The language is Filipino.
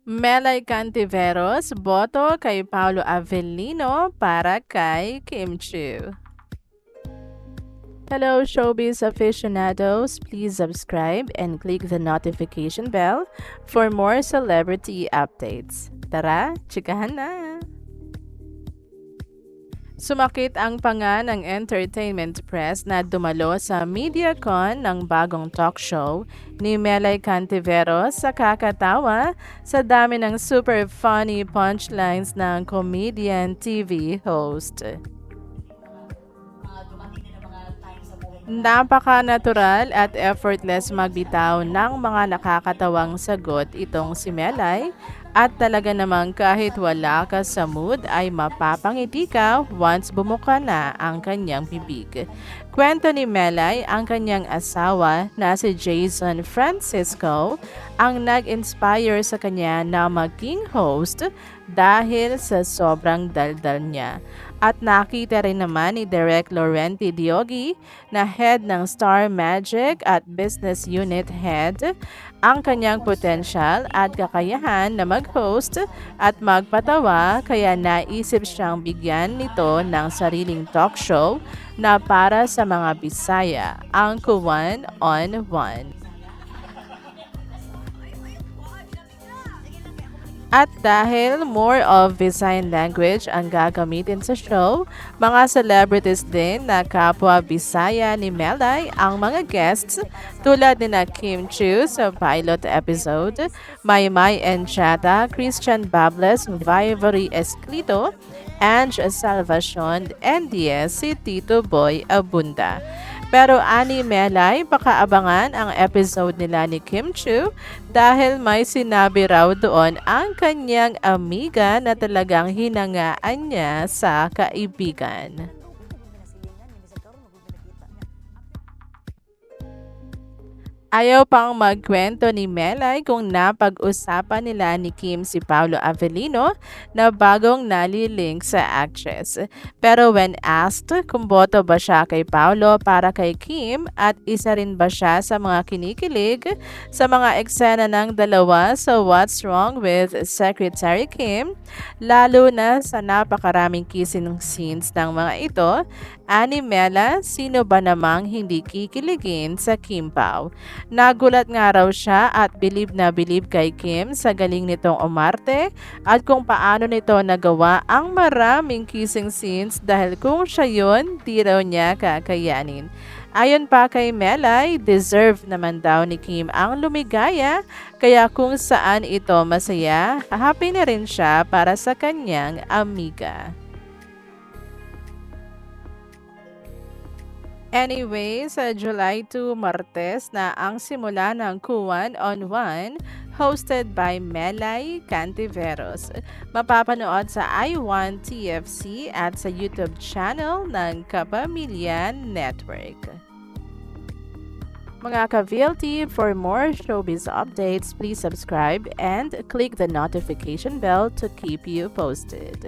Melay Cantiveros, boto kay Paulo Avellino para kay Kim Chiu. Hello showbiz aficionados, please subscribe and click the notification bell for more celebrity updates. Tara, chikahan na! Sumakit ang panga ng entertainment press na dumalo sa MediaCon ng bagong talk show ni Melay Cantiveros sa kakatawa sa dami ng super funny punchlines ng comedian TV host. Napaka-natural at effortless magbitaw ng mga nakakatawang sagot itong si Melay at talaga namang kahit wala ka sa mood ay mapapangiti ka once bumuka na ang kanyang bibig. Kwento ni Melay, ang kanyang asawa na si Jason Francisco ang nag-inspire sa kanya na maging host dahil sa sobrang daldal niya. At nakita rin naman ni Direk Laurenti Diogi na head ng Star Magic at Business Unit Head ang kanyang potensyal at kakayahan na mag-host at magpatawa, kaya naisip siyang bigyan nito ng sariling talk show na para sa mga Bisaya, ang Kuwan on One. At dahil more of Visayan language ang gagamitin sa show, mga celebrities din na kapwa Bisaya ni Melay ang mga guests tulad ni na Kim Chiu sa pilot episode, Maymay Enchata, Christian Bables, Vivory Esclito, Ange Salvacion, and yes, si Tito Boy Abunda. Pero ani Melay, pakaabangan ang episode nila ni Kim Chiu dahil may sinabi raw doon ang kanyang amiga na talagang hinangaan niya sa kaibigan. Ayaw pang magkwento ni Melay kung napag-usapan nila ni Kim si Paulo Avellino na bagong nalilink sa actress. Pero when asked kung boto ba siya kay Paulo para kay Kim at isa rin ba siya sa mga kinikilig sa mga eksena ng dalawa sa What's Wrong with Secretary Kim, lalo na sa napakaraming kissing scenes ng mga ito, ani Mela, sino ba namang hindi kikiligin sa Kim Pao? Nagulat nga raw siya at bilib na bilib kay Kim sa galing nitong umarte at kung paano nito nagawa ang maraming kissing scenes dahil kung siya yun, di raw niya kakayanin. Ayon pa kay Melay, deserve naman daw ni Kim ang lumigaya, kaya kung saan ito masaya, happy na rin siya para sa kanyang amiga. Anyway, sa July 2 Martes na ang simula ng Kuwan on One, hosted by Melay Cantiveros. Mapapanood sa iWant TFC at sa YouTube channel ng Kapamilya Network. Mga ka-VLT, for more showbiz updates, please subscribe and click the notification bell to keep you posted.